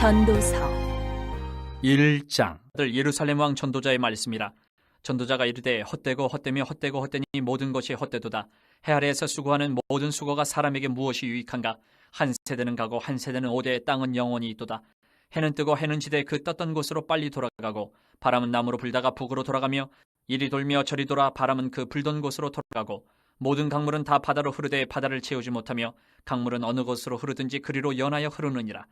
전도서 1장. 예루살렘 왕 전도자의 말씀이라. 전도자가 이르되 헛되고 헛되며 헛되고 헛되니 모든 것이 헛되도다. 해 아래에서 수고하는 모든 수고가 사람에게 무엇이 유익한가? 한 세대는 가고 한 세대는 오되 땅은 영원히 있도다. 해는 뜨고 해는 지되 그 떴던 곳으로 빨리 돌아가고 바람은 남으로 불다가 북으로 돌아가며 이리 돌며 저리 돌아 바람은 그 불던 곳으로 돌아가고 모든 강물은 다 바다로 흐르되 바다를 채우지 못하며 강물은 어느 곳으로 흐르든지 그리로 연하여 흐르느니라.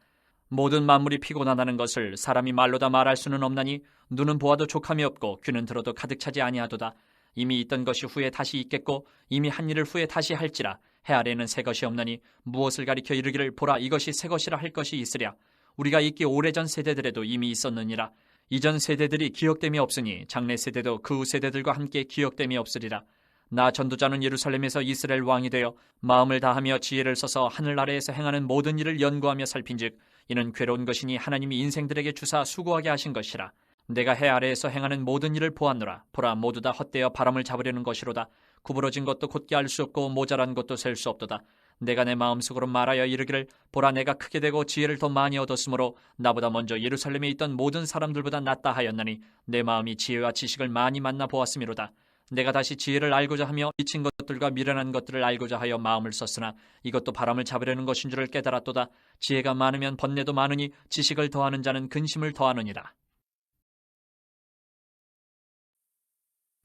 모든 만물이 피곤하다는 것을 사람이 말로 다 말할 수는 없나니 눈은 보아도 족함이 없고 귀는 들어도 가득 차지 아니하도다. 이미 있던 것이 후에 다시 있겠고 이미 한 일을 후에 다시 할지라. 해 아래에는 새 것이 없나니 무엇을 가리켜 이르기를 보라 이것이 새 것이라 할 것이 있으랴. 우리가 있기 오래전 세대들에도 이미 있었느니라. 이전 세대들이 기억됨이 없으니 장래 세대도 그 후 세대들과 함께 기억됨이 없으리라. 나 전도자는 예루살렘에서 이스라엘 왕이 되어 마음을 다하며 지혜를 써서 하늘 아래에서 행하는 모든 일을 연구하며 살핀즉 이는 괴로운 것이니 하나님이 인생들에게 주사 수고하게 하신 것이라. 내가 해 아래에서 행하는 모든 일을 보았노라. 보라 모두 다 헛되어 바람을 잡으려는 것이로다. 구부러진 것도 곧게 알 수 없고 모자란 것도 셀 수 없도다. 내가 내 마음속으로 말하여 이르기를 보라 내가 크게 되고 지혜를 더 많이 얻었으므로 나보다 먼저 예루살렘에 있던 모든 사람들보다 낫다 하였나니 내 마음이 지혜와 지식을 많이 만나 보았음이로다. 내가 다시 지혜를 알고자 하며 미친 것들과 미련한 것들을 알고자 하여 마음을 썼으나 이것도 바람을 잡으려는 것인 줄을 깨달았도다. 지혜가 많으면 번뇌도 많으니 지식을 더하는 자는 근심을 더하느니라.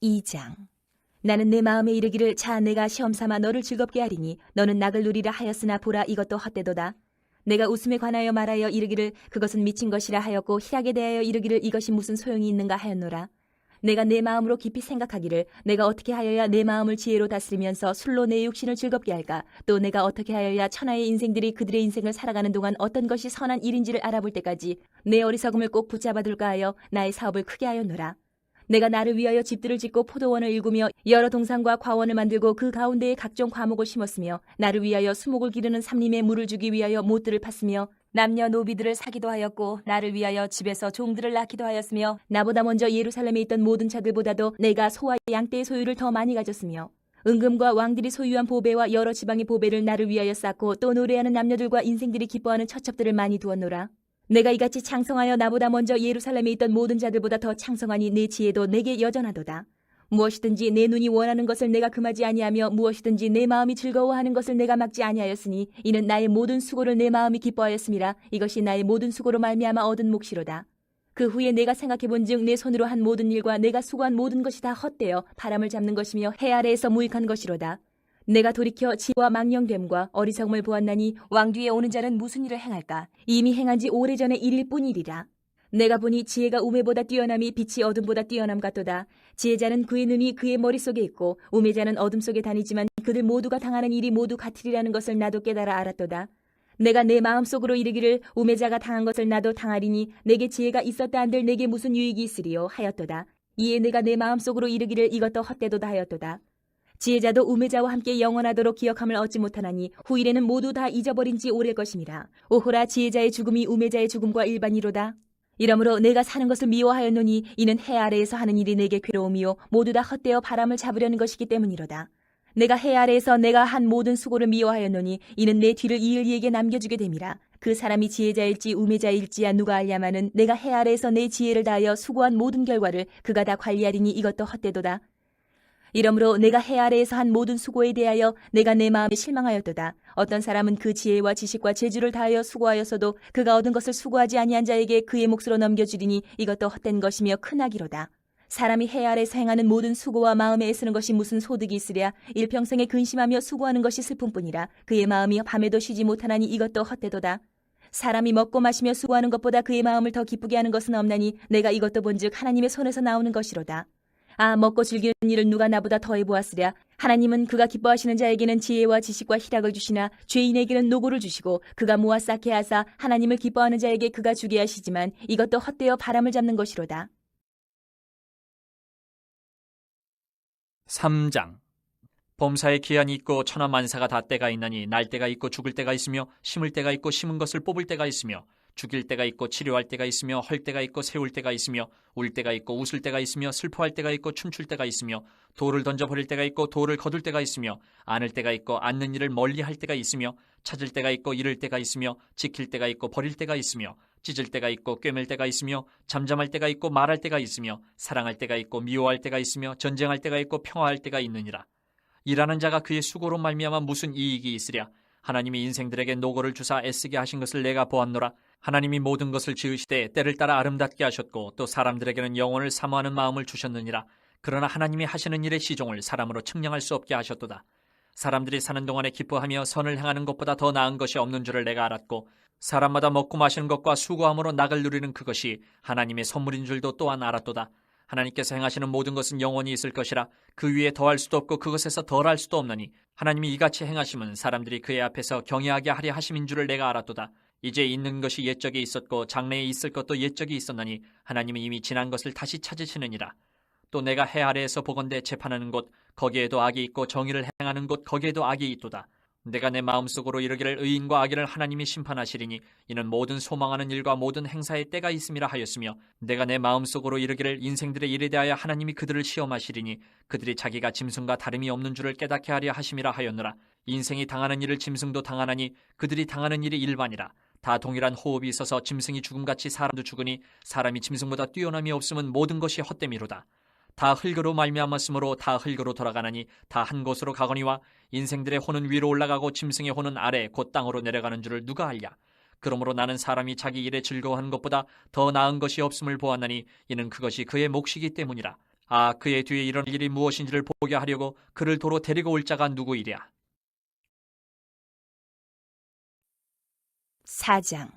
2장. 나는 내 마음에 이르기를 자 내가 시험삼아 너를 즐겁게 하리니 너는 낙을 누리라 하였으나 보라 이것도 헛되도다. 내가 웃음에 관하여 말하여 이르기를 그것은 미친 것이라 하였고 희락에 대하여 이르기를 이것이 무슨 소용이 있는가 하였노라. 내가 내 마음으로 깊이 생각하기를 내가 어떻게 하여야 내 마음을 지혜로 다스리면서 술로 내 육신을 즐겁게 할까? 또 내가 어떻게 하여야 천하의 인생들이 그들의 인생을 살아가는 동안 어떤 것이 선한 일인지를 알아볼 때까지 내 어리석음을 꼭 붙잡아둘까 하여 나의 사업을 크게 하였노라. 내가 나를 위하여 집들을 짓고 포도원을 일구며 여러 동산과 과원을 만들고 그 가운데에 각종 과목을 심었으며 나를 위하여 수목을 기르는 삼림에 물을 주기 위하여 못들을 팠으며 남녀 노비들을 사기도 하였고 나를 위하여 집에서 종들을 낳기도 하였으며 나보다 먼저 예루살렘에 있던 모든 자들보다도 내가 소와 양떼의 소유를 더 많이 가졌으며 은금과 왕들이 소유한 보배와 여러 지방의 보배를 나를 위하여 쌓고 또 노래하는 남녀들과 인생들이 기뻐하는 처첩들을 많이 두었노라. 내가 이같이 창성하여 나보다 먼저 예루살렘에 있던 모든 자들보다 더 창성하니 내 지혜도 내게 여전하도다. 무엇이든지 내 눈이 원하는 것을 내가 금하지 아니하며 무엇이든지 내 마음이 즐거워하는 것을 내가 막지 아니하였으니 이는 나의 모든 수고를 내 마음이 기뻐하였음이라. 이것이 나의 모든 수고로 말미암아 얻은 몫이로다. 그 후에 내가 생각해본즉 내 손으로 한 모든 일과 내가 수고한 모든 것이 다 헛되어 바람을 잡는 것이며 해 아래에서 무익한 것이로다. 내가 돌이켜 지혜와 망령됨과 어리석음을 보았나니 왕 뒤에 오는 자는 무슨 일을 행할까? 이미 행한 지 오래전의 일일 뿐이리라. 내가 보니 지혜가 우매보다 뛰어남이 빛이 어둠보다 뛰어남 같도다. 지혜자는 그의 눈이 그의 머릿속에 있고 우매자는 어둠 속에 다니지만 그들 모두가 당하는 일이 모두 같으리라는 것을 나도 깨달아 알았도다. 내가 내 마음속으로 이르기를 우매자가 당한 것을 나도 당하리니 내게 지혜가 있었다 한들 내게 무슨 유익이 있으리요 하였도다. 이에 내가 내 마음속으로 이르기를 이것도 헛되도다 하였도다. 지혜자도 우매자와 함께 영원하도록 기억함을 얻지 못하나니 후일에는 모두 다 잊어버린 지 오래일 것임이라. 오호라 지혜자의 죽음이 우매자의 죽음과 일반이로다. 이러므로 내가 사는 것을 미워하였노니 이는 해 아래에서 하는 일이 내게 괴로움이요 모두 다 헛되어 바람을 잡으려는 것이기 때문이로다. 내가 해 아래에서 내가 한 모든 수고를 미워하였노니 이는 내 뒤를 이을 이에게 남겨주게 됨이라. 그 사람이 지혜자일지 우매자일지야 누가 알냐마는 내가 해 아래에서 내 지혜를 다하여 수고한 모든 결과를 그가 다 관리하리니 이것도 헛되도다. 이러므로 내가 해 아래에서 한 모든 수고에 대하여 내가 내 마음에 실망하였도다. 어떤 사람은 그 지혜와 지식과 재주를 다하여 수고하였어도 그가 얻은 것을 수고하지 아니한 자에게 그의 몫으로 넘겨주리니 이것도 헛된 것이며 큰 악이로다. 사람이 해 아래에서 행하는 모든 수고와 마음에 애쓰는 것이 무슨 소득이 있으랴. 일평생에 근심하며 수고하는 것이 슬픔뿐이라. 그의 마음이 밤에도 쉬지 못하나니 이것도 헛되도다. 사람이 먹고 마시며 수고하는 것보다 그의 마음을 더 기쁘게 하는 것은 없나니 내가 이것도 본즉 하나님의 손에서 나오는 것이로다. 아 먹고 즐기는 일을 누가 나보다 더해 보았으랴. 하나님은 그가 기뻐하시는 자에게는 지혜와 지식과 희락을 주시나 죄인에게는 노고를 주시고 그가 모아 쌓게 하사 하나님을 기뻐하는 자에게 그가 주게 하시지만 이것도 헛되어 바람을 잡는 것이로다. 3장. 범사에 기한이 있고 천하만사가 다 때가 있나니 날 때가 있고 죽을 때가 있으며 심을 때가 있고 심은 것을 뽑을 때가 있으며 죽일 때가 있고 치료할 때가 있으며 헐 때가 있고 세울 때가 있으며 울 때가 있고 웃을 때가 있으며 슬퍼할 때가 있고 춤출 때가 있으며 돌을 던져버릴 때가 있고 돌을 거둘 때가 있으며 안을 때가 있고 안는 일을 멀리할 때가 있으며 찾을 때가 있고 잃을 때가 있으며 지킬 때가 있고 버릴 때가 있으며 찢을 때가 있고 꿰맬 때가 있으며 잠잠할 때가 있고 말할 때가 있으며 사랑할 때가 있고 미워할 때가 있으며 전쟁할 때가 있고 평화할 때가 있느니라. 일하는 자가 그의 수고로 말미암아 무슨 이익이 있으랴. 하나님이 인생들에게 노고를 주사 애쓰게 하신 것을 내가 보았노라. 하나님이 모든 것을 지으시되 때를 따라 아름답게 하셨고 또 사람들에게는 영혼을 사모하는 마음을 주셨느니라. 그러나 하나님이 하시는 일의 시종을 사람으로 측량할 수 없게 하셨도다. 사람들이 사는 동안에 기뻐하며 선을 행하는 것보다 더 나은 것이 없는 줄을 내가 알았고 사람마다 먹고 마시는 것과 수고함으로 낙을 누리는 그것이 하나님의 선물인 줄도 또한 알았도다. 하나님께서 행하시는 모든 것은 영원히 있을 것이라. 그 위에 더할 수도 없고 그것에서 덜할 수도 없나니 하나님이 이같이 행하심은 사람들이 그의 앞에서 경외하게 하려 하심인 줄을 내가 알았도다. 이제 있는 것이 옛적에 있었고 장래에 있을 것도 옛적에 있었나니 하나님은 이미 지난 것을 다시 찾으시느니라. 또 내가 해 아래에서 보건대 재판하는 곳 거기에도 악이 있고 정의를 행하는 곳 거기에도 악이 있도다. 내가 내 마음속으로 이르기를 의인과 악인을 하나님이 심판하시리니 이는 모든 소망하는 일과 모든 행사의 때가 있음이라 하였으며 내가 내 마음속으로 이르기를 인생들의 일에 대하여 하나님이 그들을 시험하시리니 그들이 자기가 짐승과 다름이 없는 줄을 깨닫게 하려 하심이라 하였노라. 인생이 당하는 일을 짐승도 당하나니 그들이 당하는 일이 일반이라. 다 동일한 호흡이 있어서 짐승이 죽음같이 사람도 죽으니 사람이 짐승보다 뛰어남이 없음은 모든 것이 헛됨이로다. 다 흙으로 말미암았으므로 다 흙으로 돌아가나니 다 한 곳으로 가거니와 인생들의 혼은 위로 올라가고 짐승의 혼은 아래 곧 땅으로 내려가는 줄을 누가 알랴. 그러므로 나는 사람이 자기 일에 즐거워하는 것보다 더 나은 것이 없음을 보았나니 이는 그것이 그의 몫이기 때문이라. 아, 그의 뒤에 이런 일이 무엇인지를 보게 하려고 그를 도로 데리고 올 자가 누구이랴. 4장.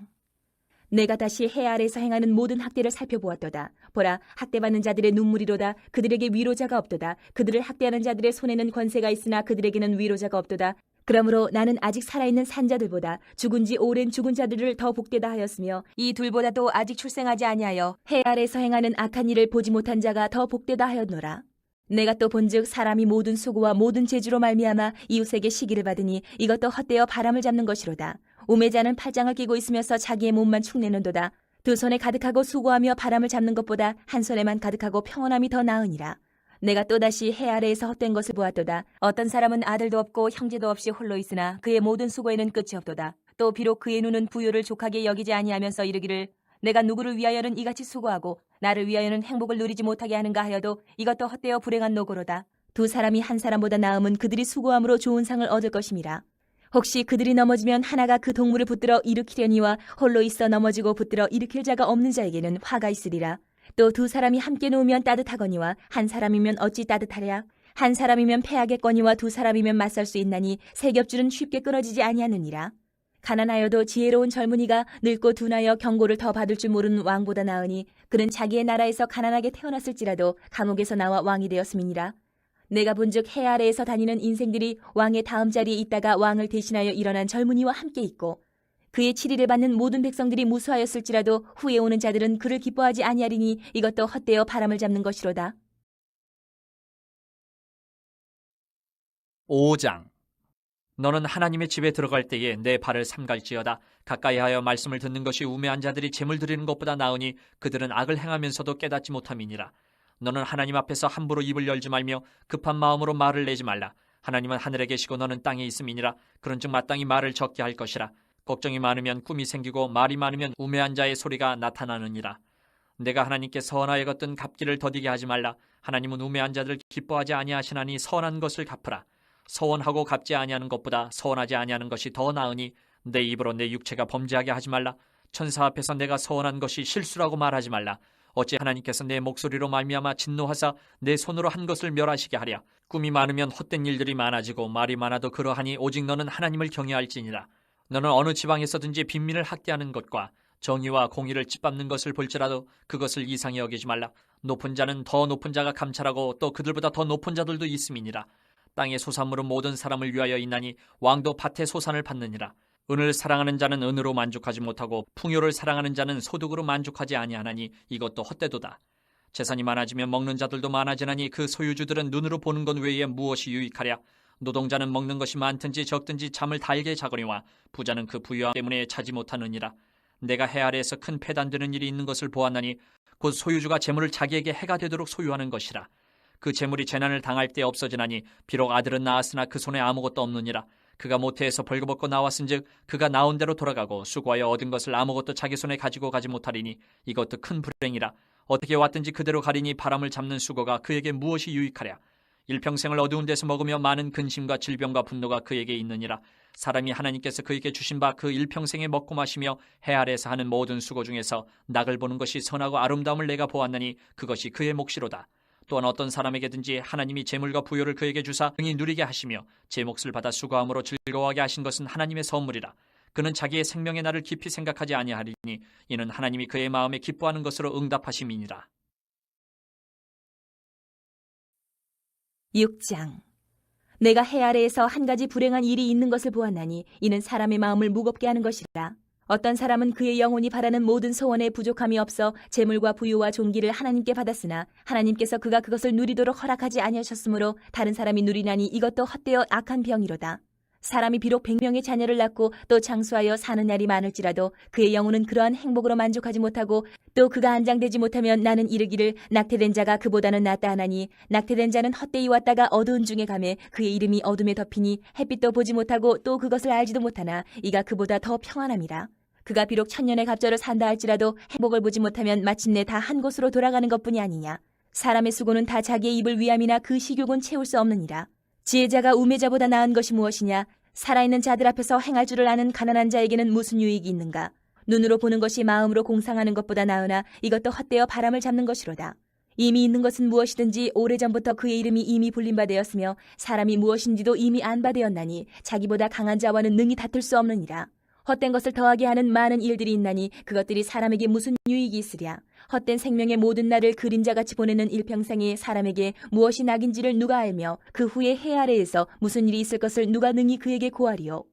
내가 다시 해 아래에서 행하는 모든 학대를 살펴보았도다. 보라, 학대받는 자들의 눈물이로다. 그들에게 위로자가 없도다. 그들을 학대하는 자들의 손에는 권세가 있으나 그들에게는 위로자가 없도다. 그러므로 나는 아직 살아있는 산자들보다 죽은 지 오랜 죽은 자들을 더 복되다 하였으며 이 둘보다도 아직 출생하지 아니하여 해 아래에서 행하는 악한 일을 보지 못한 자가 더 복되다 하였노라. 내가 또 본즉 사람이 모든 수고와 모든 재주로 말미암아 이웃에게 시기를 받으니 이것도 헛되어 바람을 잡는 것이로다. 우매자는 팔짱을 끼고 있으면서 자기의 몸만 축내는도다. 두 손에 가득하고 수고하며 바람을 잡는 것보다 한 손에만 가득하고 평온함이 더 나으니라. 내가 또다시 해 아래에서 헛된 것을 보았도다. 어떤 사람은 아들도 없고 형제도 없이 홀로 있으나 그의 모든 수고에는 끝이 없도다. 또 비록 그의 눈은 부요를 족하게 여기지 아니하면서 이르기를 내가 누구를 위하여는 이같이 수고하고 나를 위하여는 행복을 누리지 못하게 하는가 하여도 이것도 헛되어 불행한 노고로다. 두 사람이 한 사람보다 나음은 그들이 수고함으로 좋은 상을 얻을 것임이라. 혹시 그들이 넘어지면 하나가 그 동물을 붙들어 일으키려니와 홀로 있어 넘어지고 붙들어 일으킬 자가 없는 자에게는 화가 있으리라. 또 두 사람이 함께 누우면 따뜻하거니와 한 사람이면 어찌 따뜻하랴. 한 사람이면 패하겠거니와 두 사람이면 맞설 수 있나니 세 겹줄은 쉽게 끊어지지 아니하느니라. 가난하여도 지혜로운 젊은이가 늙고 둔하여 경고를 더 받을 줄 모르는 왕보다 나으니 그는 자기의 나라에서 가난하게 태어났을지라도 감옥에서 나와 왕이 되었음이니라. 내가 본즉 해 아래에서 다니는 인생들이 왕의 다음 자리에 있다가 왕을 대신하여 일어난 젊은이와 함께 있고 그의 치리를 받는 모든 백성들이 무수하였을지라도 후에 오는 자들은 그를 기뻐하지 아니하리니 이것도 헛되어 바람을 잡는 것이로다. 5장. 너는 하나님의 집에 들어갈 때에 내 발을 삼갈지어다. 가까이하여 말씀을 듣는 것이 우매한 자들이 재물 드리는 것보다 나으니 그들은 악을 행하면서도 깨닫지 못함이니라. 너는 하나님 앞에서 함부로 입을 열지 말며 급한 마음으로 말을 내지 말라. 하나님은 하늘에 계시고 너는 땅에 있음이니라. 그런즉 마땅히 말을 적게 할 것이라. 걱정이 많으면 꿈이 생기고 말이 많으면 우매한 자의 소리가 나타나느니라. 내가 하나님께 선하여 걷던 갚기를 더디게 하지 말라. 하나님은 우매한 자들을 기뻐하지 아니하시나니 선한 것을 갚으라. 서원하고 갚지 아니하는 것보다 서원하지 아니하는 것이 더 나으니 내 입으로 내 육체가 범죄하게 하지 말라. 천사 앞에서 내가 서원한 것이 실수라고 말하지 말라. 어찌 하나님께서 내 목소리로 말미암아 진노하사 내 손으로 한 것을 멸하시게 하랴. 꿈이 많으면 헛된 일들이 많아지고 말이 많아도 그러하니 오직 너는 하나님을 경외할지니라. 너는 어느 지방에서든지 빈민을 학대하는 것과 정의와 공의를 짓밟는 것을 볼지라도 그것을 이상히 여기지 말라. 높은 자는 더 높은 자가 감찰하고 또 그들보다 더 높은 자들도 있음이니라. 땅의 소산물은 모든 사람을 위하여 있나니 왕도 밭의 소산을 받느니라. 은을 사랑하는 자는 은으로 만족하지 못하고 풍요를 사랑하는 자는 소득으로 만족하지 아니하나니 이것도 헛되도다. 재산이 많아지면 먹는 자들도 많아지나니 그 소유주들은 눈으로 보는 것 외에 무엇이 유익하랴. 노동자는 먹는 것이 많든지 적든지 잠을 달게 자거니와 부자는 그 부유함 때문에 자지 못하느니라. 내가 해 아래에서 큰 패단되는 일이 있는 것을 보았나니 곧 소유주가 재물을 자기에게 해가 되도록 소유하는 것이라. 그 재물이 재난을 당할 때 없어지나니 비록 아들은 낳았으나 그 손에 아무것도 없느니라. 그가 모태에서 벌거벗고 나왔은즉 그가 나온 대로 돌아가고 수고하여 얻은 것을 아무것도 자기 손에 가지고 가지 못하리니 이것도 큰 불행이라. 어떻게 왔든지 그대로 가리니 바람을 잡는 수고가 그에게 무엇이 유익하랴. 일평생을 어두운 데서 먹으며 많은 근심과 질병과 분노가 그에게 있느니라. 사람이 하나님께서 그에게 주신 바 그 일평생에 먹고 마시며 해 아래에서 하는 모든 수고 중에서 낙을 보는 것이 선하고 아름다움을 내가 보았나니 그것이 그의 몫이로다. 또한 어떤 사람에게든지 하나님이 재물과 부요를 그에게 주사 능히 누리게 하시며 제 몫을 받아 수고함으로 즐거워하게 하신 것은 하나님의 선물이라. 그는 자기의 생명의 날을 깊이 생각하지 아니하리니 이는 하나님이 그의 마음에 기뻐하는 것으로 응답하심이니라. 6장. 내가 해 아래에서 한 가지 불행한 일이 있는 것을 보았나니 이는 사람의 마음을 무겁게 하는 것이라. 어떤 사람은 그의 영혼이 바라는 모든 소원에 부족함이 없어 재물과 부유와 존귀를 하나님께 받았으나 하나님께서 그가 그것을 누리도록 허락하지 아니하셨으므로 다른 사람이 누리나니 이것도 헛되어 악한 병이로다. 사람이 비록 100명의 자녀를 낳고 또 장수하여 사는 날이 많을지라도 그의 영혼은 그러한 행복으로 만족하지 못하고 또 그가 안장되지 못하면 나는 이르기를 낙태된 자가 그보다는 낫다 하나니 낙태된 자는 헛되이 왔다가 어두운 중에 가매 그의 이름이 어둠에 덮이니 햇빛도 보지 못하고 또 그것을 알지도 못하나 이가 그보다 더 평안함이라. 그가 비록 1000년의 갑절을 산다 할지라도 행복을 보지 못하면 마침내 다 한 곳으로 돌아가는 것뿐이 아니냐. 사람의 수고는 다 자기의 입을 위함이나 그 식욕은 채울 수 없느니라. 지혜자가 우매자보다 나은 것이 무엇이냐. 살아있는 자들 앞에서 행할 줄을 아는 가난한 자에게는 무슨 유익이 있는가. 눈으로 보는 것이 마음으로 공상하는 것보다 나으나 이것도 헛되어 바람을 잡는 것이로다. 이미 있는 것은 무엇이든지 오래전부터 그의 이름이 이미 불린 바 되었으며 사람이 무엇인지도 이미 안 바 되었나니 자기보다 강한 자와는 능히 다툴 수 없느니라. 헛된 것을 더하게 하는 많은 일들이 있나니 그것들이 사람에게 무슨 유익이 있으랴. 헛된 생명의 모든 날을 그림자같이 보내는 일평생에 사람에게 무엇이 낙인지를 누가 알며 그 후에 해 아래에서 무슨 일이 있을 것을 누가 능히 그에게 고하리요.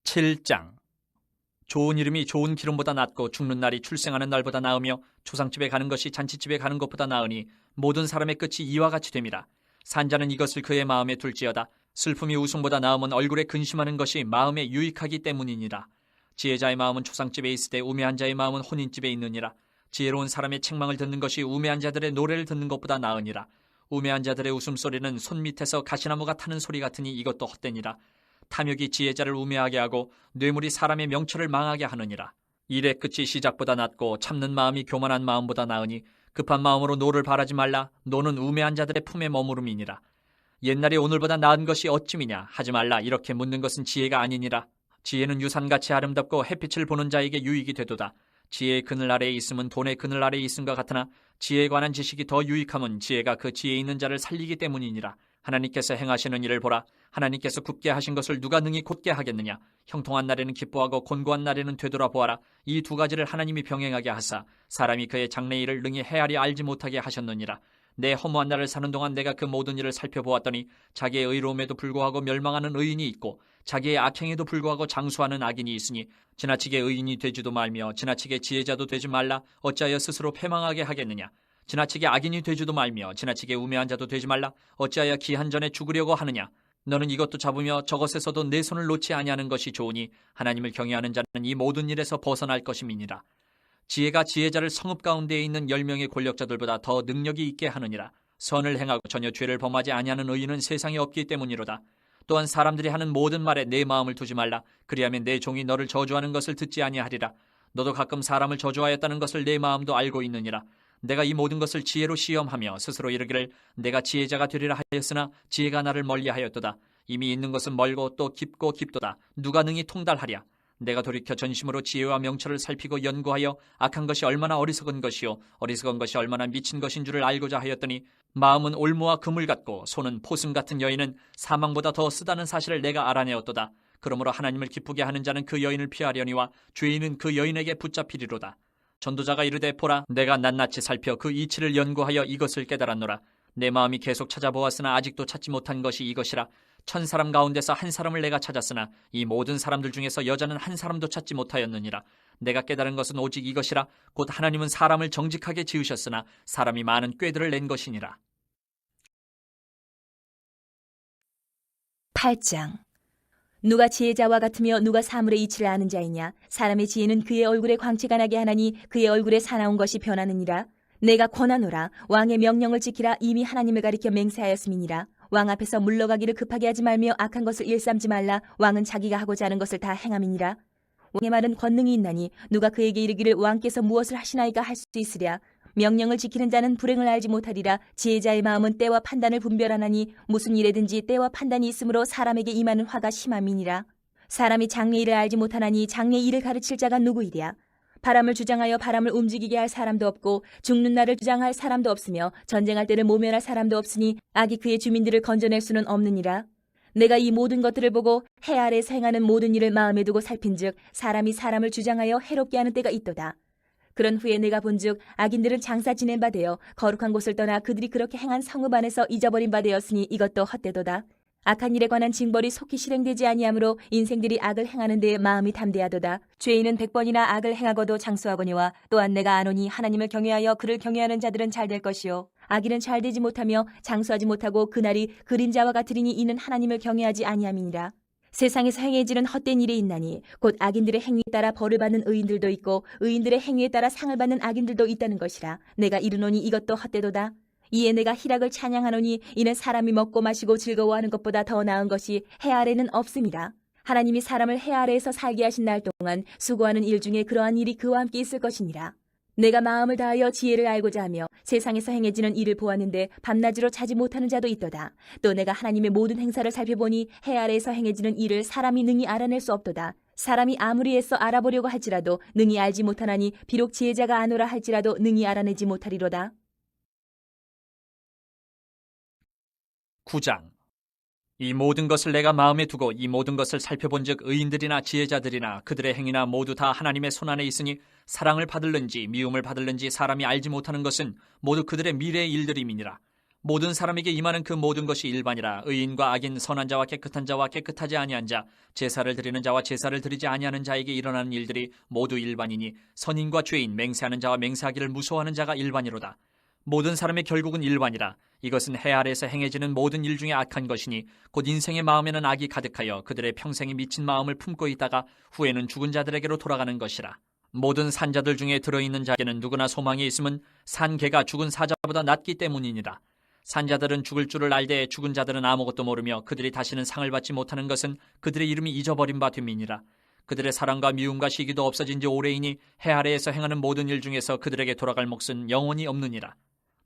7장. 좋은 이름이 좋은 기름보다 낫고 죽는 날이 출생하는 날보다 나으며 조상집에 가는 것이 잔치집에 가는 것보다 나으니 모든 사람의 끝이 이와 같이 됨이라. 산자는 이것을 그의 마음에 둘지어다. 슬픔이 웃음보다 나음은 얼굴에 근심하는 것이 마음에 유익하기 때문이니라. 지혜자의 마음은 초상집에 있으되 우매한 자의 마음은 혼인집에 있느니라. 지혜로운 사람의 책망을 듣는 것이 우매한 자들의 노래를 듣는 것보다 나으니라. 우매한 자들의 웃음소리는 손 밑에서 가시나무가 타는 소리 같으니 이것도 헛되니라. 탐욕이 지혜자를 우매하게 하고 뇌물이 사람의 명철을 망하게 하느니라. 일의 끝이 시작보다 낫고 참는 마음이 교만한 마음보다 나으니 급한 마음으로 노를 바라지 말라. 노는 우매한 자들의 품에 머무름이니라. 옛날이 오늘보다 나은 것이 어찌미냐 하지 말라. 이렇게 묻는 것은 지혜가 아니니라. 지혜는 유산같이 아름답고 햇빛을 보는 자에게 유익이 되도다. 지혜의 그늘 아래에 있음은 돈의 그늘 아래에 있음과 같으나 지혜에 관한 지식이 더 유익함은 지혜가 그 지혜에 있는 자를 살리기 때문이니라. 하나님께서 행하시는 일을 보라. 하나님께서 굽게 하신 것을 누가 능히 곧게 하겠느냐. 형통한 날에는 기뻐하고 곤고한 날에는 되돌아보아라. 이 두 가지를 하나님이 병행하게 하사 사람이 그의 장래일을 능히 헤아려 알지 못하게 하셨느니라. 내 허무한 날을 사는 동안 내가 그 모든 일을 살펴보았더니 자기의 의로움에도 불구하고 멸망하는 의인이 있고 자기의 악행에도 불구하고 장수하는 악인이 있으니 지나치게 의인이 되지도 말며 지나치게 지혜자도 되지 말라. 어찌하여 스스로 패망하게 하겠느냐. 지나치게 악인이 되지도 말며 지나치게 우매한 자도 되지 말라. 어찌하여 기한 전에 죽으려고 하느냐. 너는 이것도 잡으며 저것에서도 내 손을 놓지 아니하는 것이 좋으니 하나님을 경외하는 자는 이 모든 일에서 벗어날 것임이니라. 지혜가 지혜자를 성읍 가운데에 있는 10명의 권력자들보다 더 능력이 있게 하느니라. 선을 행하고 전혀 죄를 범하지 아니하는 의인은 세상에 없기 때문이로다. 또한 사람들이 하는 모든 말에 내 마음을 두지 말라. 그리하면 내 종이 너를 저주하는 것을 듣지 아니하리라. 너도 가끔 사람을 저주하였다는 것을 내 마음도 알고 있느니라. 내가 이 모든 것을 지혜로 시험하며 스스로 이르기를 내가 지혜자가 되리라 하였으나 지혜가 나를 멀리하였도다. 이미 있는 것은 멀고 또 깊고 깊도다. 누가 능히 통달하랴. 내가 돌이켜 전심으로 지혜와 명철을 살피고 연구하여 악한 것이 얼마나 어리석은 것이요 어리석은 것이 얼마나 미친 것인 줄을 알고자 하였더니 마음은 올무와 그물 같고 손은 포승 같은 여인은 사망보다 더 쓰다는 사실을 내가 알아내었도다. 그러므로 하나님을 기쁘게 하는 자는 그 여인을 피하려니와 죄인은 그 여인에게 붙잡히리로다. 전도자가 이르되 보라 내가 낱낱이 살펴 그 이치를 연구하여 이것을 깨달았노라. 내 마음이 계속 찾아보았으나 아직도 찾지 못한 것이 이것이라. 1000사람 가운데서 한 사람을 내가 찾았으나 이 모든 사람들 중에서 여자는 한 사람도 찾지 못하였느니라. 내가 깨달은 것은 오직 이것이라. 곧 하나님은 사람을 정직하게 지으셨으나 사람이 많은 꾀들을 낸 것이니라. 8장. 누가 지혜자와 같으며 누가 사물의 이치를 아는 자이냐. 사람의 지혜는 그의 얼굴에 광채가 나게 하나니 그의 얼굴에 사나운 것이 변하느니라. 내가 권하노라. 왕의 명령을 지키라. 이미 하나님을 가리켜 맹세하였음이니라. 왕 앞에서 물러가기를 급하게 하지 말며 악한 것을 일삼지 말라. 왕은 자기가 하고자 하는 것을 다 행함이니라. 왕의 말은 권능이 있나니 누가 그에게 이르기를 왕께서 무엇을 하시나이까 할 수 있으랴. 명령을 지키는 자는 불행을 알지 못하리라. 지혜자의 마음은 때와 판단을 분별하나니 무슨 일에든지 때와 판단이 있으므로 사람에게 임하는 화가 심함이니라. 사람이 장래의 일을 알지 못하나니 장래의 일을 가르칠 자가 누구이랴. 바람을 주장하여 바람을 움직이게 할 사람도 없고 죽는 날을 주장할 사람도 없으며 전쟁할 때를 모면할 사람도 없으니 악이 그의 주민들을 건져낼 수는 없느니라. 내가 이 모든 것들을 보고 해 아래에서 행하는 모든 일을 마음에 두고 살핀즉 사람이 사람을 주장하여 해롭게 하는 때가 있도다. 그런 후에 내가 본즉 악인들은 장사 지낸 바 되어 거룩한 곳을 떠나 그들이 그렇게 행한 성읍 안에서 잊어버린 바 되었으니 이것도 헛되도다. 악한 일에 관한 징벌이 속히 실행되지 아니하므로 인생들이 악을 행하는 데에 마음이 담대하도다. 죄인은 100번이나 악을 행하고도 장수하거니와 또한 내가 아노니 하나님을 경외하여 그를 경외하는 자들은 잘 될 것이요 악인은 잘 되지 못하며 장수하지 못하고 그날이 그림자와 같으리니 이는 하나님을 경외하지 아니함이니라. 세상에서 행해지는 헛된 일이 있나니 곧 악인들의 행위에 따라 벌을 받는 의인들도 있고 의인들의 행위에 따라 상을 받는 악인들도 있다는 것이라. 내가 이르노니 이것도 헛되도다. 이에 내가 희락을 찬양하노니 이는 사람이 먹고 마시고 즐거워하는 것보다 더 나은 것이 해 아래는 없음이라. 하나님이 사람을 해 아래에서 살게 하신 날 동안 수고하는 일 중에 그러한 일이 그와 함께 있을 것이니라. 내가 마음을 다하여 지혜를 알고자 하며 세상에서 행해지는 일을 보았는데 밤낮으로 자지 못하는 자도 있도다. 또 내가 하나님의 모든 행사를 살펴보니 해 아래에서 행해지는 일을 사람이 능히 알아낼 수 없도다. 사람이 아무리 애써 알아보려고 할지라도 능히 알지 못하나니 비록 지혜자가 아노라 할지라도 능히 알아내지 못하리로다. 9장. 이 모든 것을 내가 마음에 두고 이 모든 것을 살펴본즉 의인들이나 지혜자들이나 그들의 행위나 모두 다 하나님의 손안에 있으니 사랑을 받을는지 미움을 받을는지 사람이 알지 못하는 것은 모두 그들의 미래의 일들임이니라. 모든 사람에게 임하는 그 모든 것이 일반이라. 의인과 악인, 선한 자와 깨끗한 자와 깨끗하지 아니한 자, 제사를 드리는 자와 제사를 드리지 아니하는 자에게 일어나는 일들이 모두 일반이니 선인과 죄인, 맹세하는 자와 맹세하기를 무서워하는 자가 일반이로다. 모든 사람의 결국은 일반이라. 이것은 해 아래에서 행해지는 모든 일 중에 악한 것이니 곧 인생의 마음에는 악이 가득하여 그들의 평생에 미친 마음을 품고 있다가 후에는 죽은 자들에게로 돌아가는 것이라. 모든 산자들 중에 들어있는 자에게는 누구나 소망이 있음은 산 개가 죽은 사자보다 낫기 때문이니라. 산자들은 죽을 줄을 알되 죽은 자들은 아무것도 모르며 그들이 다시는 상을 받지 못하는 것은 그들의 이름이 잊어버린 바 됨이니라. 그들의 사랑과 미움과 시기도 없어진 지 오래이니 해 아래에서 행하는 모든 일 중에서 그들에게 돌아갈 몫은 영원히 없느니라.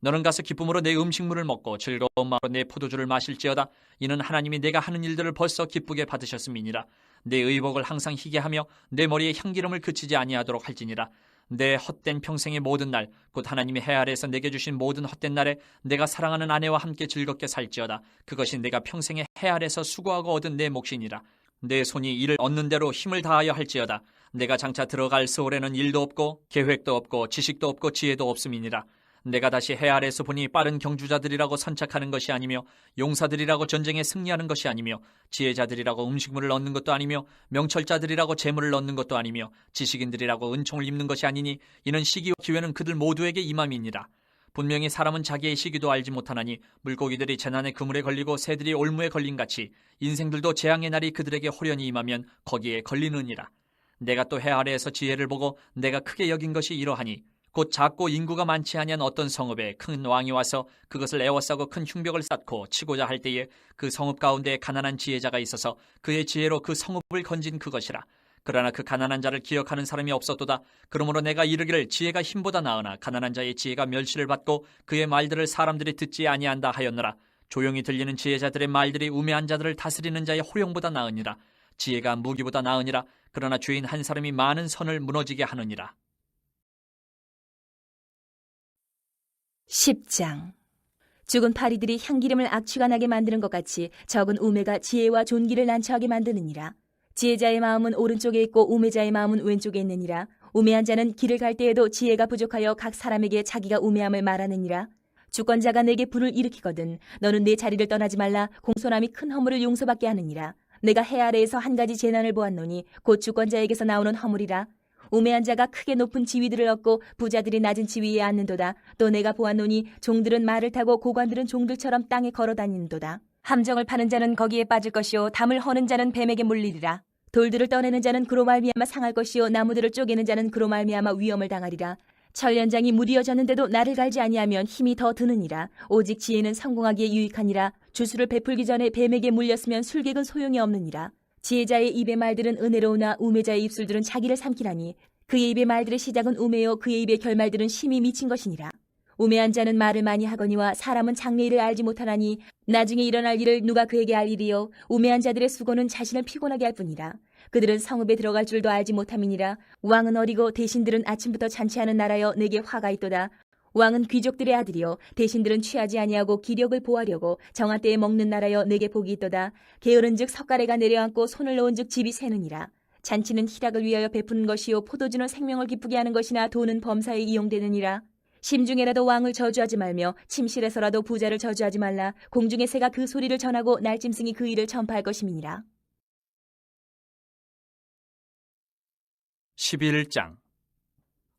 너는 가서 기쁨으로 내 음식물을 먹고 즐거운 마음으로 내 포도주를 마실지어다. 이는 하나님이 내가 하는 일들을 벌써 기쁘게 받으셨음이니라. 내 의복을 항상 희게 하며 내 머리에 향기름을 그치지 아니하도록 할지니라. 내 헛된 평생의 모든 날 곧 하나님이 해 아래에서 내게 주신 모든 헛된 날에 내가 사랑하는 아내와 함께 즐겁게 살지어다. 그것이 내가 평생에 해 아래에서 수고하고 얻은 내 몫이니라. 내 손이 이를 얻는 대로 힘을 다하여 할지어다. 내가 장차 들어갈 세월에는 일도 없고 계획도 없고 지식도 없고 지혜도 없음이니라. 내가 다시 해 아래에서 보니 빠른 경주자들이라고 선착하는 것이 아니며 용사들이라고 전쟁에 승리하는 것이 아니며 지혜자들이라고 음식물을 얻는 것도 아니며 명철자들이라고 재물을 얻는 것도 아니며 지식인들이라고 은총을 입는 것이 아니니 이는 시기와 기회는 그들 모두에게 임함이니라. 분명히 사람은 자기의 시기도 알지 못하나니 물고기들이 재난의 그물에 걸리고 새들이 올무에 걸린 같이 인생들도 재앙의 날이 그들에게 호련히 임하면 거기에 걸리느니라. 내가 또 해 아래에서 지혜를 보고 내가 크게 여긴 것이 이러하니 곧 작고 인구가 많지 아니한 어떤 성읍에 큰 왕이 와서 그것을 에워싸고 큰 흉벽을 쌓고 치고자 할 때에 그 성읍 가운데 가난한 지혜자가 있어서 그의 지혜로 그 성읍을 건진 그것이라. 그러나 그 가난한 자를 기억하는 사람이 없었도다. 그러므로 내가 이르기를 지혜가 힘보다 나으나 가난한 자의 지혜가 멸시를 받고 그의 말들을 사람들이 듣지 아니한다 하였노라. 조용히 들리는 지혜자들의 말들이 우매한 자들을 다스리는 자의 호령보다 나으니라. 지혜가 무기보다 나으니라. 그러나 죄인 한 사람이 많은 선을 무너지게 하느니라. 10장. 죽은 파리들이 향기름을 악취가 나게 만드는 것 같이 적은 우매가 지혜와 존귀를 난처하게 만드느니라. 지혜자의 마음은 오른쪽에 있고 우매자의 마음은 왼쪽에 있느니라. 우매한 자는 길을 갈 때에도 지혜가 부족하여 각 사람에게 자기가 우매함을 말하느니라. 주권자가 내게 불을 일으키거든 너는 내 자리를 떠나지 말라. 공손함이 큰 허물을 용서받게 하느니라. 내가 해 아래에서 한 가지 재난을 보았노니 곧 주권자에게서 나오는 허물이라. 우매한 자가 크게 높은 지위들을 얻고 부자들이 낮은 지위에 앉는도다. 또 내가 보았노니 종들은 말을 타고 고관들은 종들처럼 땅에 걸어다니는도다. 함정을 파는 자는 거기에 빠질 것이요 담을 허는 자는 뱀에게 물리리라. 돌들을 떠내는 자는 그로 말미암아 상할 것이요 나무들을 쪼개는 자는 그로 말미암아 위험을 당하리라. 철 연장이 무디어졌는데도 나를 갈지 아니하면 힘이 더 드느니라. 오직 지혜는 성공하기에 유익하니라. 주술을 베풀기 전에 뱀에게 물렸으면 술객은 소용이 없느니라. 지혜자의 입의 말들은 은혜로우나 우매자의 입술들은 자기를 삼키라니. 그의 입의 말들의 시작은 우매요 그의 입의 결말들은 심히 미친 것이니라. 우매한 자는 말을 많이 하거니와 사람은 장래일을 알지 못하나니 나중에 일어날 일을 누가 그에게 알리리요. 우매한 자들의 수고는 자신을 피곤하게 할 뿐이라. 그들은 성읍에 들어갈 줄도 알지 못함이니라. 왕은 어리고 대신들은 아침부터 잔치하는 나라여 내게 화가 있도다. 왕은 귀족들의 아들이요 대신들은 취하지 아니하고 기력을 보하려고 정한 때에 먹는 나라여 내게 복이 있도다. 게으른즉 석가래가 내려앉고 손을 놓은즉 집이 새느니라. 잔치는 희락을 위하여 베푸는 것이요 포도주는 생명을 기쁘게 하는 것이나 돈은 범사에 이용되느니라. 심중에라도 왕을 저주하지 말며 침실에서라도 부자를 저주하지 말라. 공중의 새가 그 소리를 전하고 날짐승이 그 일을 전파할 것임이니라. 11장.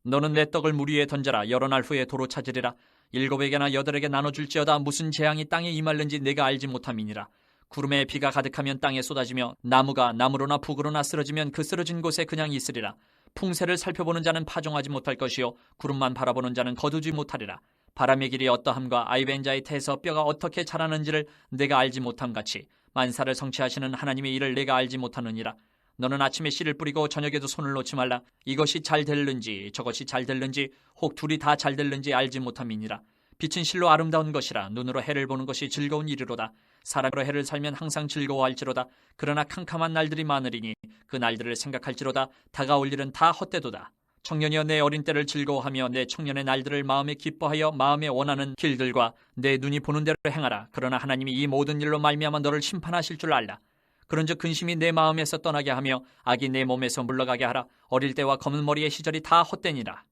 너는 내 떡을 물 위에 던져라. 여러 날 후에 도로 찾으리라. 7에게나 8에게 나눠줄지어다. 무슨 재앙이 땅에 임할는지 내가 알지 못함이니라. 구름에 비가 가득하면 땅에 쏟아지며 나무가 나무로나 북으로나 쓰러지면 그 쓰러진 곳에 그냥 있으리라. 풍세를 살펴보는 자는 파종하지 못할 것이요 구름만 바라보는 자는 거두지 못하리라. 바람의 길이 어떠함과 아이벤자의 태에서 뼈가 어떻게 자라는지를 내가 알지 못함같이 만사를 성취하시는 하나님의 일을 내가 알지 못하느니라. 너는 아침에 씨를 뿌리고 저녁에도 손을 놓지 말라. 이것이 잘 될는지 저것이 잘 될는지 혹 둘이 다 잘 될는지 알지 못함이니라. 빛은 실로 아름다운 것이라. 눈으로 해를 보는 것이 즐거운 일이로다. 사람으로 해를 살면 항상 즐거워할지로다. 그러나 캄캄한 날들이 많으리니 그 날들을 생각할지로다. 다가올 일은 다 헛되도다. 청년이여 내 어린 때를 즐거워하며 내 청년의 날들을 마음에 기뻐하여 마음에 원하는 길들과 내 눈이 보는 대로 행하라. 그러나 하나님이 이 모든 일로 말미암아 너를 심판하실 줄 알라. 그런즉 근심이 내 마음에서 떠나게 하며 악이 내 몸에서 물러가게 하라. 어릴 때와 검은 머리의 시절이 다 헛되니라.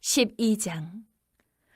12장.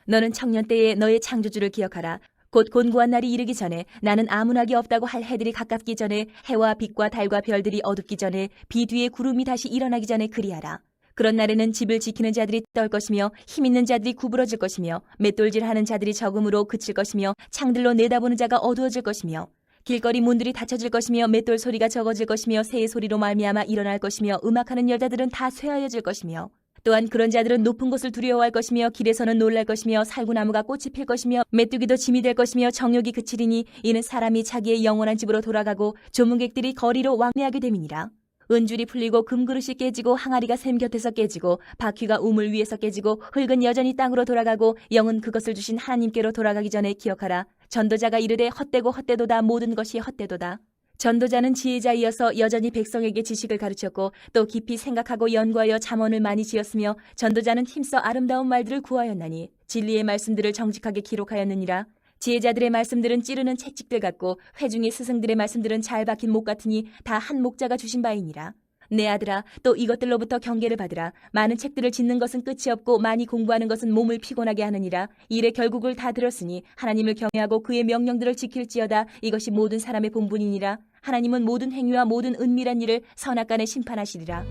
너는 청년 때에 너의 창조주를 기억하라. 곧 곤고한 날이 이르기 전에 나는 아무나기 없다고 할 해들이 가깝기 전에 해와 빛과 달과 별들이 어둡기 전에 비 뒤에 구름이 다시 일어나기 전에 그리하라. 그런 날에는 집을 지키는 자들이 떨 것이며 힘 있는 자들이 구부러질 것이며 맷돌질하는 자들이 적음으로 그칠 것이며 창들로 내다보는 자가 어두워질 것이며 길거리 문들이 닫혀질 것이며 맷돌 소리가 적어질 것이며 새의 소리로 말미암아 일어날 것이며 음악하는 여자들은 다 쇠하여질 것이며 또한 그런 자들은 높은 곳을 두려워할 것이며 길에서는 놀랄 것이며 살구나무가 꽃이 필 것이며 메뚜기도 짐이 될 것이며 정욕이 그치리니 이는 사람이 자기의 영원한 집으로 돌아가고 조문객들이 거리로 왕래하게 됨이니라. 은줄이 풀리고 금그릇이 깨지고 항아리가 샘 곁에서 깨지고 바퀴가 우물 위에서 깨지고 흙은 여전히 땅으로 돌아가고 영은 그것을 주신 하나님께로 돌아가기 전에 기억하라. 전도자가 이르되 헛되고 헛되도다. 모든 것이 헛되도다. 전도자는 지혜자이어서 여전히 백성에게 지식을 가르쳤고 또 깊이 생각하고 연구하여 잠언을 많이 지었으며 전도자는 힘써 아름다운 말들을 구하였나니 진리의 말씀들을 정직하게 기록하였느니라. 지혜자들의 말씀들은 찌르는 채찍들 같고 회중의 스승들의 말씀들은 잘 박힌 목 같으니 다 한 목자가 주신 바이니라. 내 아들아, 또 이것들로부터 경계를 받으라. 많은 책들을 짓는 것은 끝이 없고 많이 공부하는 것은 몸을 피곤하게 하느니라. 일의 결국을 다 들었으니 하나님을 경외하고 그의 명령들을 지킬지어다. 이것이 모든 사람의 본분이니라. 하나님은 모든 행위와 모든 은밀한 일을 선악간에 심판하시리라.